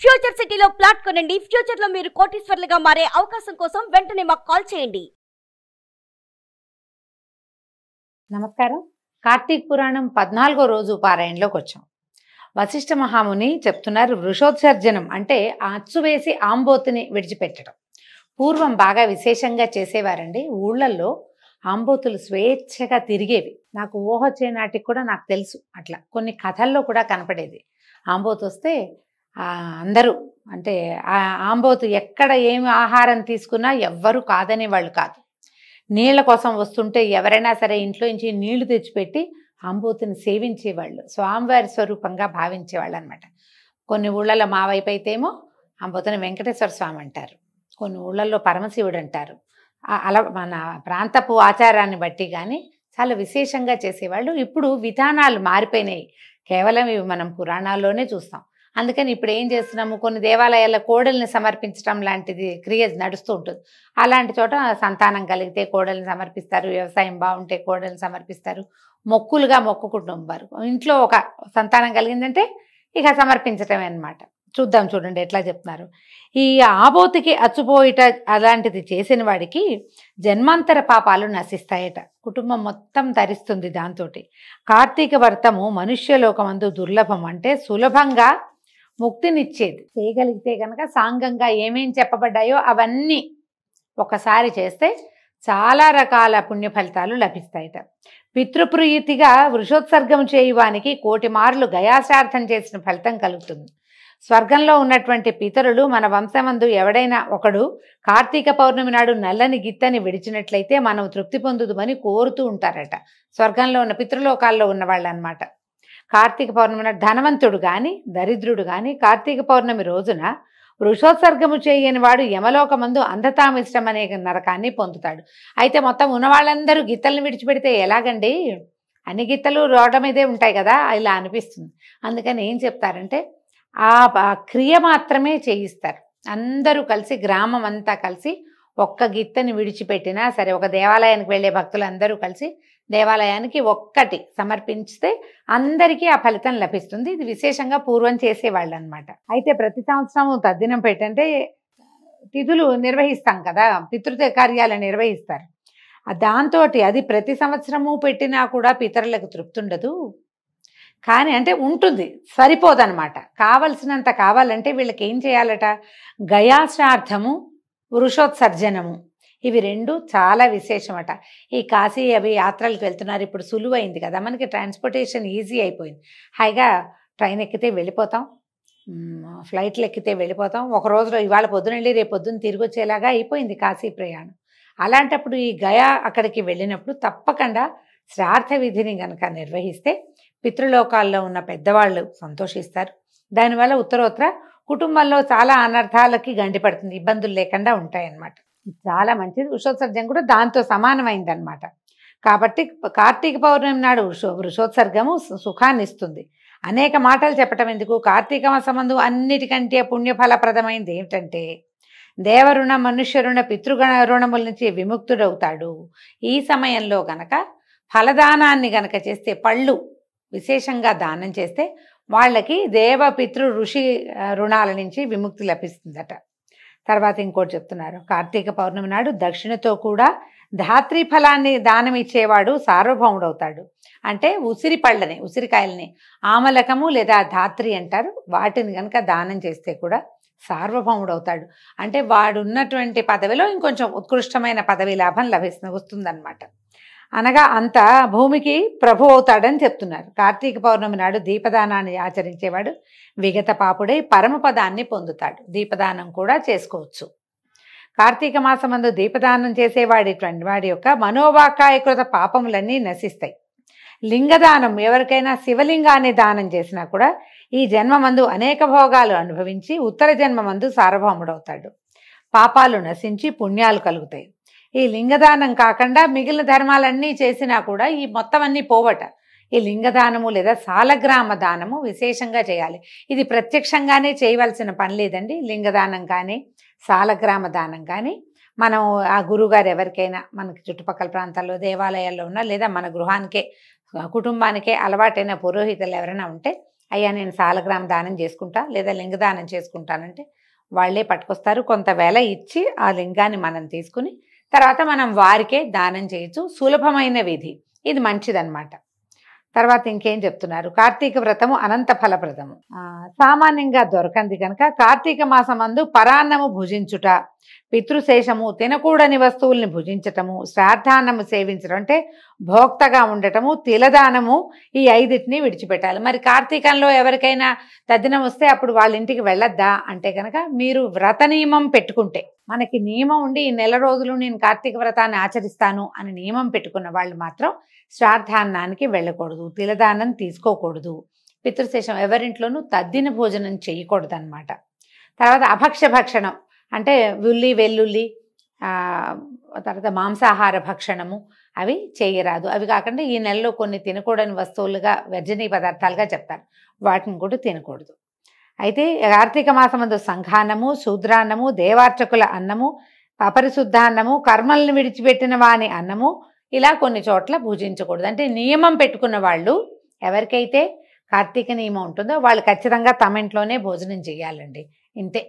Future సిటీలో plot కొనండి. Future లో మీరు కోటీశ్వర్లుగా మారే అవకాశం కోసం వెంటనే మాకు కాల్ చేయండి. నమస్కారం. కార్తీక పురాణం 14వ రోజు పారాయణలోకి వచ్చాం. వశిష్ఠ మహాముని చెప్తున్నారు, వృషోత్సర్జనం అంటే అచ్చు వేసి ఆంబోతుని విడిచిపెట్టడం. పూర్వం బాగా విశేషంగా చేసేవారండి. ఊళ్ళల్లో ఆంబోతులు స్వేచ్ఛగా తిరిగేవి. నాకు ఊహ వచ్చే నాటికి కూడా నాకు తెలుసు. అట్లా కొన్ని కథల్లో కూడా కనపడేది. ఆంబోతు వస్తే అందరూ అంటే ఆ ఆంబోతు ఎక్కడ ఏమి ఆహారం తీసుకున్నా ఎవ్వరూ కాదనే వాళ్ళు కాదు. నీళ్ల కోసం వస్తుంటే ఎవరైనా సరే ఇంట్లో నుంచి నీళ్లు తెచ్చిపెట్టి ఆంబోతుని సేవించేవాళ్ళు, స్వామివారి స్వరూపంగా భావించేవాళ్ళు అనమాట. కొన్ని ఊళ్ళల్లో మా వైపు అయితేమో ఆంబోతుని వెంకటేశ్వర స్వామి అంటారు, కొన్ని ఊళ్ళల్లో పరమశివుడు అంటారు. అలా మన ప్రాంతపు ఆచారాన్ని బట్టి కానీ చాలా విశేషంగా చేసేవాళ్ళు. ఇప్పుడు విధానాలు మారిపోయినాయి. కేవలం ఇవి మనం పురాణాల్లోనే చూస్తాం. అందుకని ఇప్పుడు ఏం చేస్తున్నాము, కొన్ని దేవాలయాల కోడల్ని సమర్పించడం లాంటిది క్రియ నడుస్తూ ఉంటుంది. అలాంటి చోట సంతానం కలిగితే కోడల్ని సమర్పిస్తారు, వ్యవసాయం బాగుంటే కోడల్ని సమర్పిస్తారు, మొక్కులుగా మొక్కుకుంటారు. ఇంట్లో ఒక సంతానం కలిగిందంటే ఇక సమర్పించటమే అన్నమాట. చూద్దాం చూడండి ఎట్లా చెప్తున్నారు. ఈ ఆబోతికి అచ్చుపోయిట అలాంటిది చేసిన వాడికి జన్మాంతర పాపాలు నశిస్తాయట. కుటుంబం మొత్తం తరిస్తుంది దాంతో. కార్తీక వ్రతము మనుష్యలోకమందు దుర్లభం అంటే సులభంగా ముక్తినిచ్చేది. చేయగలిగితే కనుక సాంగంగా ఏమేం చెప్పబడ్డాయో అవన్నీ ఒకసారి చేస్తే చాలా రకాల పుణ్య ఫలితాలు లభిస్తాయట. పితృప్రీతిగా వృషోత్సర్గం చేయువానికి 1,000,000 మార్లు గయాశ్రార్థం చేసిన ఫలితం కలుగుతుంది. స్వర్గంలో ఉన్నటువంటి పితరులు మన వంశమందు ఎవడైనా ఒకడు కార్తీక పౌర్ణమి నాడు నల్లని గిత్తని విడిచినట్లయితే మనం తృప్తి పొందుదుమని కోరుతూ ఉంటారట. స్వర్గంలో ఉన్న పితృలోకాల్లో ఉన్నవాళ్ళు అనమాట. కార్తీక పౌర్ణమి నాడు ధనవంతుడు కానీ దరిద్రుడు కానీ కార్తీక పౌర్ణమి రోజున వృషోత్సర్గము చేయని వాడు యమలోకమందు అంధతామిష్టం అనే నరకాన్ని పొందుతాడు. అయితే మొత్తం ఉన్న వాళ్ళందరూ గిత్తలను విడిచిపెడితే ఎలాగండి, అన్ని గిత్తలు రోడ్ల మీదే ఉంటాయి కదా, ఇలా అనిపిస్తుంది. అందుకని ఏం చెప్తారంటే ఆ క్రియ మాత్రమే చేయిస్తారు. అందరూ కలిసి గ్రామం అంతా కలిసి ఒక్క గిత్తని విడిచిపెట్టినా సరే, ఒక దేవాలయానికి వెళ్ళే భక్తులు అందరూ కలిసి దేవాలయానికి ఒక్కటి సమర్పిస్తే అందరికీ ఆ ఫలితం లభిస్తుంది. ఇది విశేషంగా పూర్వం చేసేవాళ్ళు అనమాట. అయితే ప్రతి సంవత్సరం తద్దినం పెట్టంటే తిథులు నిర్వహిస్తాం కదా, పితృ కార్యాలు నిర్వహిస్తారు. దాంతో అది ప్రతి సంవత్సరము పెట్టినా కూడా పితరులకు తృప్తి ఉండదు. కానీ అంటే ఉంటుంది, సరిపోదన్నమాట. కావలసినంత కావాలంటే వీళ్ళకి ఏం చేయాలట, గయాశ్రార్థము వృషోత్సర్జనము, ఇవి రెండు చాలా విశేషమట. ఈ కాశీ అవి యాత్రలకు వెళ్తున్నారు, ఇప్పుడు సులువైంది కదా మనకి, ట్రాన్స్పోర్టేషన్ ఈజీ అయిపోయింది. హాయిగా ట్రైన్ ఎక్కితే వెళ్ళిపోతాం, ఫ్లైట్లు ఎక్కితే వెళ్ళిపోతాం. ఒక రోజులో ఇవాళ పొద్దున వెళ్ళి రేపు పొద్దున్న తిరిగి వచ్చేలాగా అయిపోయింది కాశీ ప్రయాణం. అలాంటప్పుడు ఈ గయా అక్కడికి వెళ్ళినప్పుడు తప్పకుండా శ్రార్థ విధిని కనుక నిర్వహిస్తే పితృలోకాల్లో ఉన్న పెద్దవాళ్ళు సంతోషిస్తారు. దానివల్ల ఉత్తరోత్తర కుటుంబంలో చాలా అనర్థాలకి గండిపడుతుంది, ఇబ్బందులు లేకుండా ఉంటాయన్నమాట. చాలా మంచిది. వృషోత్సర్గం కూడా దాంతో సమానమైందనమాట. కాబట్టి కార్తీక పౌర్ణమి నాడు వృషోత్సర్గము సుఖాన్ని ఇస్తుంది. అనేక మాటలు చెప్పటం ఎందుకు, కార్తీక మాసమందు అన్నిటికంటే పుణ్యఫలప్రదమైంది ఏమిటంటే దేవరుణ మనుష్యరుణ పితృగణ రుణముల నుంచి విముక్తుడవుతాడు. ఈ సమయంలో గనక ఫలదానాన్ని గనక చేస్తే, పళ్ళు విశేషంగా దానం చేస్తే వాళ్ళకి దేవ పితృ ఋషి రుణాల నుంచి విముక్తి లభిస్తుందట. తర్వాత ఇంకోటి చెప్తున్నారు, కార్తీక పౌర్ణమి నాడు దక్షిణతో కూడా ధాత్రి ఫలాన్ని దానం ఇచ్చేవాడు సార్వభౌముడవుతాడు. అంటే ఉసిరి పళ్ళని, ఉసిరికాయలని ఆమలకము లేదా ధాత్రి అంటారు, వాటిని కనుక దానం చేస్తే కూడా సార్వభౌముడవుతాడు. అంటే వాడు ఉన్నటువంటి పదవిలో ఇంకొంచెం ఉత్కృష్టమైన పదవి లాభం వస్తుందన్నమాట. అనగా అంత భూమికి ప్రభు అవుతాడని చెప్తున్నారు. కార్తీక పౌర్ణమి నాడు దీపదానాన్ని ఆచరించేవాడు విగత పాపుడై పరమపదాన్ని పొందుతాడు. దీపదానం కూడా చేసుకోవచ్చు. కార్తీక మాసమందు దీపదానం చేసేవాడిటువంటి వాడి యొక్క మనోవాకాయకృత పాపములన్నీ నశిస్తాయి. లింగదానం, ఎవరికైనా శివలింగాన్ని దానం చేసినా కూడా ఈ జన్మమందు అనేక భోగాలు అనుభవించి ఉత్తర జన్మమందు సార్వభౌముడవుతాడు. పాపాలు నశించి పుణ్యాలు కలుగుతాయి. ఈ లింగదానం కాకుండా మిగిలిన ధర్మాలన్నీ చేసినా కూడా ఈ మొత్తం అన్నీ పోవట. ఈ లింగదానము లేదా సాలగ్రామ దానము విశేషంగా చేయాలి. ఇది ప్రత్యక్షంగానే చేయవలసిన పని లేదండి. లింగదానం కానీ సాలగ్రామ దానం కానీ మనం ఆ గురువుగారు ఎవరికైనా మనకి చుట్టుపక్కల ప్రాంతాల్లో దేవాలయాల్లో ఉన్నా లేదా మన గృహానికే కుటుంబానికే అలవాటైన పురోహితులు ఎవరైనా ఉంటే అయ్యా నేను సాలగ్రామ దానం చేసుకుంటా లేదా లింగదానం చేసుకుంటానంటే వాళ్ళే పట్టుకొస్తారు. కొంత వెల ఇచ్చి ఆ లింగాన్ని మనం తీసుకుని తర్వాత మనం వారికే దానం చేయొచ్చు. సులభమైన విధి, ఇది మంచిదన్నమాట. తర్వాత ఇంకేం చెప్తున్నారు, కార్తీక వ్రతము అనంత ఫలప్రదము. సామాన్యంగా దొరకంది కనుక కార్తీక మాసమందు పరాన్నము భుజించుట, పితృశేషము తినకూడని వస్తువుల్ని భుజించటము, శ్రాద్ధాన్నము సేవించడం అంటే భోక్తగా ఉండటము, తిలదానము, ఈ 5టిని విడిచిపెట్టాలి. మరి కార్తీకంలో ఎవరికైనా తద్దినం వస్తే అప్పుడు వాళ్ళ ఇంటికి వెళ్ళొద్దా అంటే కనుక మీరు వ్రత నియమం పెట్టుకుంటే, మనకి నియమం ఉండి ఈ నెల రోజులు నేను కార్తీక వ్రతాన్ని ఆచరిస్తాను అని నియమం పెట్టుకున్న వాళ్ళు మాత్రం శ్రాద్ధాన్నానికి వెళ్ళకూడదు, తిలదానం తీసుకోకూడదు, పితృశేషం ఎవరింట్లోనూ తద్దిన భోజనం చేయకూడదు అనమాట. తర్వాత అభక్ష భక్షణం అంటే ఉల్లి వెల్లుల్లి తర్వాత మాంసాహార భక్షణము అవి చేయరాదు. అవి కాకుండా ఈ నెలలో కొన్ని తినకూడని వస్తువులుగా వర్జనీయ పదార్థాలుగా చెప్తారు, వాటిని కూడా తినకూడదు. అయితే కార్తీక మాసమందు సంఘాన్నము, శూద్రాన్నము, దేవార్చకుల అన్నము, అపరిశుద్ధాన్నము, కర్మల్ని విడిచిపెట్టిన వాని అన్నము, ఇలా కొన్ని చోట్ల భుజించకూడదు. అంటే నియమం పెట్టుకున్న వాళ్ళు, ఎవరికైతే కార్తీక నియమం ఉంటుందో వాళ్ళు ఖచ్చితంగా తమ ఇంట్లోనే భోజనం చేయాలండి, ఇంతే.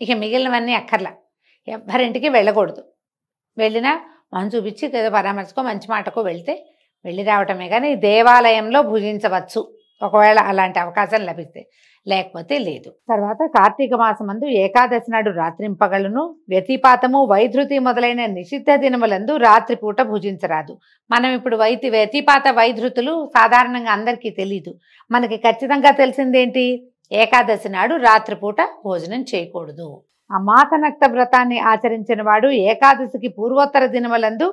ఇక మిగిలినవన్నీ అక్కర్లా, ఎవరింటికి వెళ్ళకూడదు. వెళ్ళినా మనం చూపించి ఏదో పరామర్శకో మంచి మాటకో వెళ్తే వెళ్ళి రావటమే కానీ దేవాలయంలో భుజించవచ్చు ఒకవేళ అలాంటి అవకాశం లభిస్తే, లేకపోతే లేదు. తర్వాత కార్తీక మాసమందు ఏకాదశి నాడు రాత్రింపగలను, వ్యతిపాతము, వైధృతి మొదలైన నిషిద్ధ దినములందు రాత్రిపూట భుజించరాదు. మనం ఇప్పుడు వ్యతిపాత వైధృతులు సాధారణంగా అందరికీ తెలీదు. మనకి ఖచ్చితంగా తెలిసిందేంటి, ఏకాదశి నాడు రాత్రిపూట భోజనం చేయకూడదు. ఆ మాసనక్త వ్రతాన్ని ఆచరించిన వాడు ఏకాదశికి పూర్వోత్తర దినములందు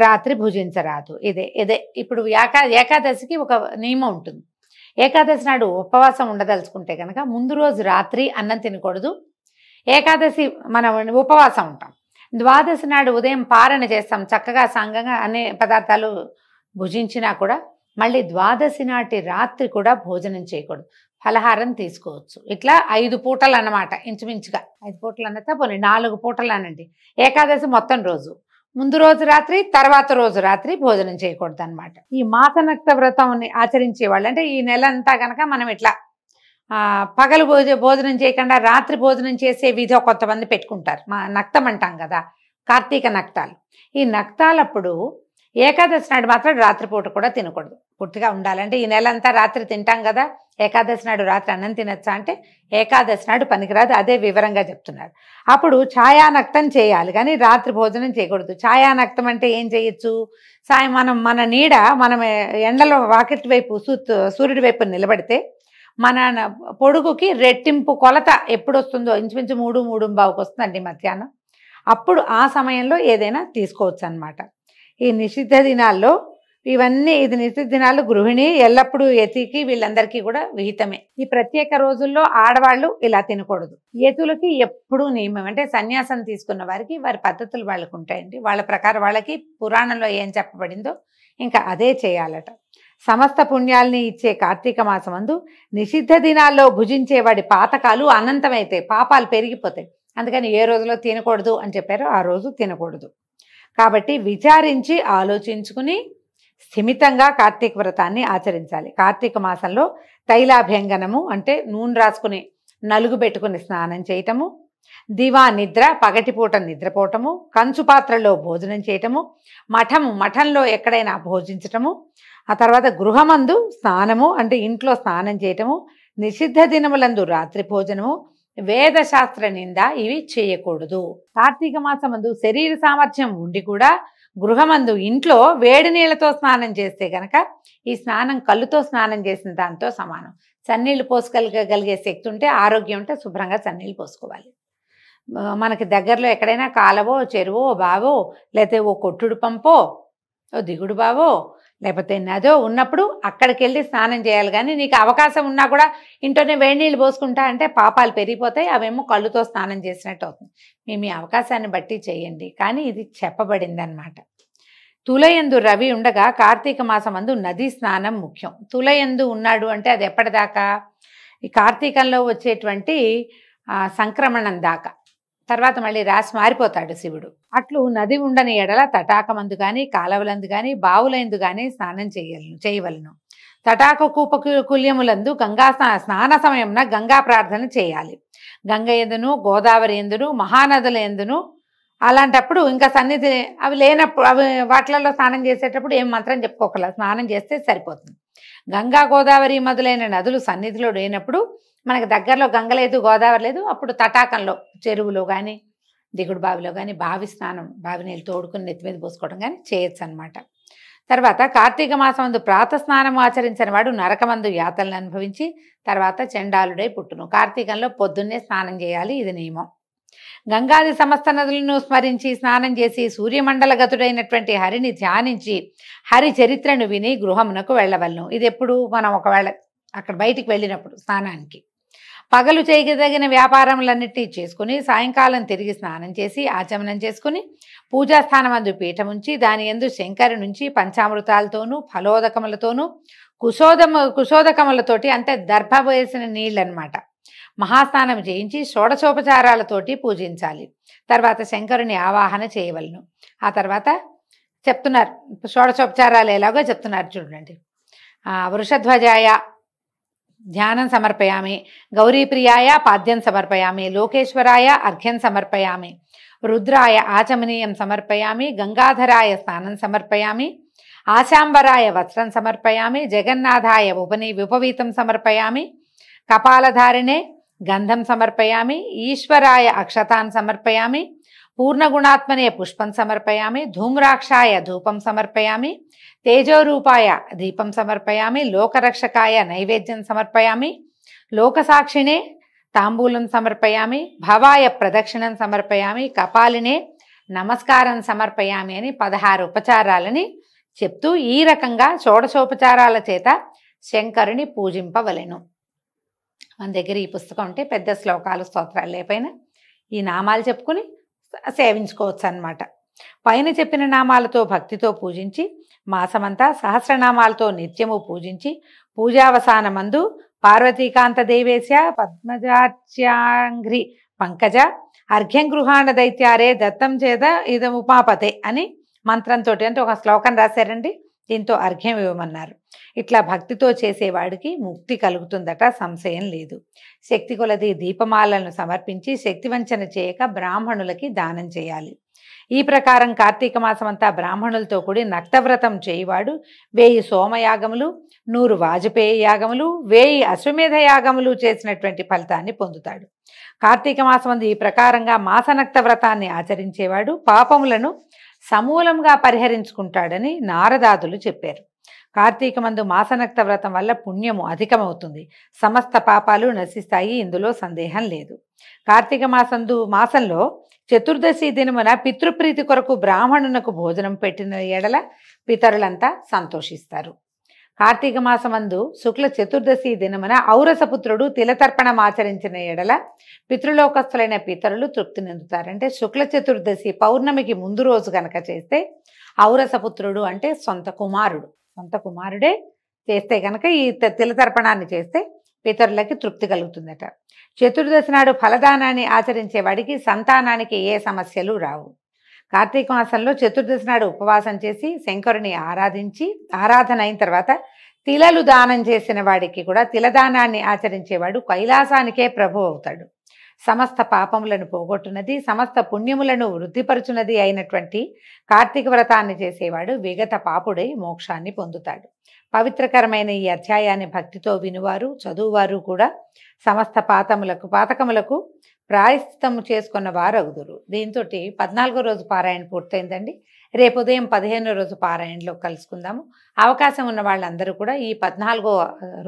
రాత్రి భుజించరాదు. ఇదే ఇప్పుడు ఏకాదశికి ఒక నియమం ఉంటుంది. ఏకాదశి నాడు ఉపవాసం ఉండదలుచుకుంటే కనుక ముందు రోజు రాత్రి అన్నం తినకూడదు. ఏకాదశి మనం ఉపవాసం ఉంటాం, ద్వాదశి నాడు ఉదయం పారణ చేస్తాం, చక్కగా సాంగంగా అనే పదార్థాలు భుజించినా కూడా మళ్ళీ ద్వాదశి నాటి రాత్రి కూడా భోజనం చేయకూడదు, ఫలహారం తీసుకోవచ్చు. ఇట్లా 5 పూటలు అన్నమాట, ఇంచుమించుగా 5 పూటలు అన్నదా పోనీ 4 పూటలు అనండి. ఏకాదశి మొత్తం రోజు, ముందు రోజు రాత్రి, తర్వాత రోజు రాత్రి భోజనం చేయకూడదు అనమాట. ఈ మాసనక్త వ్రతం ఆచరించే వాళ్ళు అంటే ఈ నెల అంతా కనుక మనం ఇట్లా పగలు భోజనం చేయకుండా రాత్రి భోజనం చేసే విధి కొంతమంది పెట్టుకుంటారు. నక్తం అంటాం కదా, కార్తీక నక్తాలు. ఈ నక్తాలప్పుడు ఏకాదశి నాడు మాత్రం రాత్రిపూట కూడా తినకూడదు, పూర్తిగా ఉండాలంటే ఈ నెల అంతా రాత్రి తింటాం కదా, ఏకాదశి నాడు రాత్రి అన్నం తినచ్చా అంటే ఏకాదశి నాడు పనికిరాదు, అదే వివరంగా చెప్తున్నారు. అప్పుడు ఛాయానక్తం చేయాలి కానీ రాత్రి భోజనం చేయకూడదు. ఛాయానక్తం అంటే ఏం చేయొచ్చు, మన నీడ మనం ఎండలో వాకిటి వైపు సూర్యుడి వైపు నిలబడితే మన పొడుగుకి రెట్టింపు కొలత ఎప్పుడు వస్తుందో, ఇంచుమించు 3-3:15 వస్తుందండి మధ్యాహ్నం, అప్పుడు ఆ సమయంలో ఏదైనా తీసుకోవచ్చు అనమాట. ఈ నిషిద్ధ దినాల్లో ఇవన్నీ, ఇది నిషిద్ధ దినాలు గృహిణి ఎల్లప్పుడూ యతికి వీళ్ళందరికీ కూడా విహితమే. ఈ ప్రత్యేక రోజుల్లో ఆడవాళ్ళు ఇలా తినకూడదు. యతులకి ఎప్పుడూ నియమం, అంటే సన్యాసం తీసుకున్న వారికి వారి పద్ధతులు వాళ్ళకు ఉంటాయండి, వాళ్ళ ప్రకారం వాళ్ళకి పురాణంలో ఏం చెప్పబడిందో ఇంకా అదే చేయాలట. సమస్త పుణ్యాల్ని ఇచ్చే కార్తీక మాసమందు నిషిద్ధ దినాల్లో భుజించేవాడి పాతకాలు అనంతమైతే పాపాలు పెరిగిపోతాయి. అందుకని ఏ రోజులో తినకూడదు అని చెప్పారో ఆ రోజు తినకూడదు. కాబట్టి విచారించి ఆలోచించుకుని స్థిమితంగా కార్తీక వ్రతాన్ని ఆచరించాలి. కార్తీక మాసంలో తైలాభ్యంగనము అంటే నూనె రాసుకుని నలుగు పెట్టుకుని స్నానం చేయటము, దివా నిద్ర పగటిపూట నిద్రపోవటము, కంచు పాత్రలో భోజనం చేయటము, మఠంలో ఎక్కడైనా భోజించటము, ఆ తర్వాత గృహమందు స్నానము అంటే ఇంట్లో స్నానం చేయటము, నిషిద్ధ దినములందు రాత్రి భోజనము, వేదశాస్త్ర నింద ఇవి చేయకూడదు. కార్తీక మాసమందు శరీర సామర్థ్యం ఉండి కూడా గృహమందు ఇంట్లో వేడి నీళ్లతో స్నానం చేస్తే కనుక ఈ స్నానం కళ్ళుతో స్నానం చేసిన దాంతో సమానం. చన్నీళ్ళు పోసుకోగలిగే శక్తి ఉంటే, ఆరోగ్యం ఉంటే శుభ్రంగా చన్నీళ్ళు పోసుకోవాలి. మనకి దగ్గరలో ఎక్కడైనా కాలవో, చెరువో, బావో, లేకపోతే ఓ కొట్టుడు పంపో, ఓ దిగుడు బావో, లేకపోతే నదో ఉన్నప్పుడు అక్కడికి వెళ్ళి స్నానం చేయాలి. కానీ నీకు అవకాశం ఉన్నా కూడా ఇంట్లోనే వేడి నీళ్ళు పోసుకుంటా అంటే పాపాలు పెరిగిపోతాయి, అవేమో కళ్ళుతో స్నానం చేసినట్టు అవుతుంది. మీ అవకాశాన్ని బట్టి చేయండి, కానీ ఇది చెప్పబడింది అనమాట. తులయందు రవి ఉండగా కార్తీక మాసమందు నదీ స్నానం ముఖ్యం. తులయందు ఉన్నాడు అంటే అది ఎప్పటిదాకా, ఈ కార్తీకంలో వచ్చేటువంటి సంక్రమణం దాకా, తర్వాత మళ్ళీ రాసి మారిపోతాడు శివుడు. అట్లు నది ఉండని ఎడల తటాకమందు కానీ, కాలవలందు కానీ, బావులందు కానీ స్నానం చేయవలను. తటాక కుల్యములందు గంగా స్నాన సమయంన గంగా ప్రార్థన చేయాలి. గంగ ఎందును, గోదావరి ఎందును, మహానదుల ఎందును అలాంటప్పుడు ఇంకా సన్నిధి అవి లేనప్పుడు అవి వాటిలలో స్నానం చేసేటప్పుడు ఏం మంత్రం చెప్పుకోకల, స్నానం చేస్తే సరిపోతుంది. గంగా గోదావరి మొదలైన నదులు సన్నిధిలో లేనప్పుడు, మనకు దగ్గరలో గంగ లేదు, గోదావరి లేదు, అప్పుడు తటాకంలో చెరువులో కానీ దిగుడు బావిలో కానీ బావి స్నానం, బావి నీళ్ళు తోడుకుని నెత్తి మీద పోసుకోవడం కానీ చేయొచ్చు అనమాట. తర్వాత కార్తీక మాసమందు ప్రాతస్నానం ఆచరించిన వాడు నరకమందు యాతనలు అనుభవించి తర్వాత చండాలుడై పుట్టును. కార్తీకంలో పొద్దున్నే స్నానం చేయాలి, ఇది నియమం. గంగాది సమస్త నదులను స్మరించి స్నానం చేసి సూర్యమండల గతుడైనటువంటి హరిని ధ్యానించి హరి చరిత్రను విని గృహమునకు వెళ్ళవలను. ఇది ఎప్పుడు మనం ఒకవేళ అక్కడ బయటికి వెళ్ళినప్పుడు స్నానానికి. పగలు చేయదగిన వ్యాపారములన్నిటినీ చేసుకుని సాయంకాలం తిరిగి స్నానం చేసి ఆచమనం చేసుకుని పూజాస్థానమందు పీఠముంచి దాని యందు శంకరు నుంచి పంచామృతాలతోనూ ఫలోదకములతోనూ కుశోదకములతోటి అంటే దర్భ వేసిన నీళ్ళనమాట మహాస్నానం చేయించి షోడశోపచారాలతోటి పూజించాలి. తర్వాత శంకరుని ఆవాహన చేయవలను. ఆ తర్వాత చెప్తున్నారు షోడశోపచారాలు ఎలాగో చెప్తున్నారు చూడండి. వృషధ్వజాయ ధ్యానం సమర్పయామి, గౌరీప్రియాయ పాద్యం సమర్పయామి, లోకేశ్వరాయ అర్ఘ్యం సమర్పయామి, రుద్రాయ ఆచమనీయం సమర్పయామి, గంగాధరాయ స్నానం సమర్పయామి, ఆశాంబరాయ వస్త్రం సమర్పయామి, జగన్నాథాయ ఉపవీతం సమర్పయామి, కపాలధారిణే గంధం సమర్పయామి, ఈశ్వరాయ అక్షతాన్ సమర్పయామి, పూర్ణగుణాత్మనే పుష్పం సమర్పయామి, ధూమ్రాక్షాయ ధూపం సమర్పయామి, తేజోరూపాయ దీపం సమర్పయామి, లోకరక్షకాయ నైవేద్యం సమర్పయామి, లోకసాక్షిణే తాంబూలం సమర్పయామి, భవాయ ప్రదక్షిణం సమర్పయామి, కపాలినే నమస్కారం సమర్పయామి అని 16 ఉపచారాలని చెప్తూ ఈ రకంగా షోడశోపచారాల చేత శంకరుని పూజింపవలెను. మన దగ్గర ఈ పుస్తకం ఉంటే పెద్ద శ్లోకాలు స్తోత్రాలు లేపైనా ఈ నామాలు చెప్పుకుని సేవించుకోవచ్చు అన్నమాట. పైన చెప్పిన నామాలతో భక్తితో పూజించి మాసమంతా సహస్రనామాలతో నిత్యము పూజించి పూజావసానమందు పార్వతీకాంత దేవేశ పద్మజాచ్యాంఘ్రి పంకజ అర్ఘ్యం గృహాణ దైత్యారే దత్తం చేత ఇదముపాపతే అని మంత్రంతో అంటే ఒక శ్లోకం రాశారండి. దీంతో అర్ఘ్యం ఇవ్వమన్నారు. ఇట్లా భక్తితో చేసేవాడికి ముక్తి కలుగుతుందట, సంశయం లేదు. శక్తి కొలది దీపమాలను సమర్పించి శక్తివంచన చేయక బ్రాహ్మణులకి దానం చేయాలి. ఈ ప్రకారం కార్తీక మాసమంతా బ్రాహ్మణులతో కూడి నక్తవ్రతం చేయువాడు 1000 సోమయాగములు, 100 వాజపేయ యాగములు, 1000 అశ్వమేధ యాగములు చేసినటువంటి ఫలితాన్ని పొందుతాడు. కార్తీక మాసమందు ఈ ప్రకారంగా మాసనక్త వ్రతాన్ని ఆచరించేవాడు పాపములను సమూలంగా పరిహరించుకుంటాడని నారదాదులు చెప్పారు. కార్తీకమందు మాసనక్త వ్రతం వల్ల పుణ్యము అధికమవుతుంది, సమస్త పాపాలు నశిస్తాయి, ఇందులో సందేహం లేదు. కార్తీక మాసంలో చతుర్దశి దినమున పితృప్రీతి కొరకు బ్రాహ్మణునకు భోజనం పెట్టిన ఎడల పితరులంతా సంతోషిస్తారు. కార్తీక మాసమందు శుక్ల చతుర్దశి దినమున ఔరసపుత్రుడు తిలతర్పణం ఆచరించిన ఎడల పితృలోకస్తులైన పితరులు తృప్తి చెందుతారు. అంటే శుక్ల చతుర్దశి పౌర్ణమికి ముందు రోజు కనుక చేస్తే ఔరసపుత్రుడు అంటే సొంత కుమారుడే చేస్తే కనుక ఈ తిలతర్పణాన్ని చేస్తే పితరులకి తృప్తి కలుగుతుందట. చతుర్దశి నాడు ఫలదానాన్ని ఆచరించే వాడికి సంతానానికి ఏ సమస్యలు రావు. కార్తీక మాసంలో చతుర్దశి నాడు ఉపవాసం చేసి శంకరుని ఆరాధన అయిన తర్వాత తిలలు దానం చేసిన వాడికి కూడా తిలదానాన్ని ఆచరించేవాడు కైలాసానికే ప్రభు అవుతాడు. సమస్త పాపములను పోగొట్టునది, సమస్త పుణ్యములను వృద్ధిపరచునది అయినటువంటి కార్తీక వ్రతాన్ని చేసేవాడు విగత పాపుడై మోక్షాన్ని పొందుతాడు. పవిత్రకరమైన ఈ అధ్యాయాన్ని భక్తితో వినువారు చదువువారు కూడా సమస్త పాతకములకు ప్రాయశ్చిత్తము చేసుకున్న వారు అవుదురు. దీంతో 14వ రోజు పారాయణ పూర్తయిందండి. రేపు ఉదయం 15వ రోజు పారాయణలో కలుసుకుందాము. అవకాశం ఉన్న వాళ్ళందరూ కూడా ఈ 14వ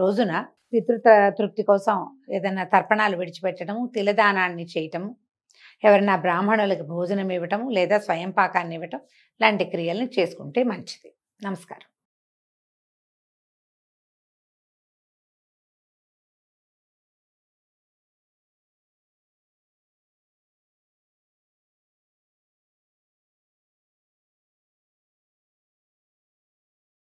రోజున పితృతృప్తి కోసం ఏదైనా తర్పణాలు విడిచిపెట్టడము, తిలదానాన్ని చేయటము, ఎవరైనా బ్రాహ్మణులకు భోజనం ఇవ్వటము లేదా స్వయం పాకాన్ని ఇవ్వటం లాంటి క్రియలను చేసుకుంటే మంచిది. నమస్కారం.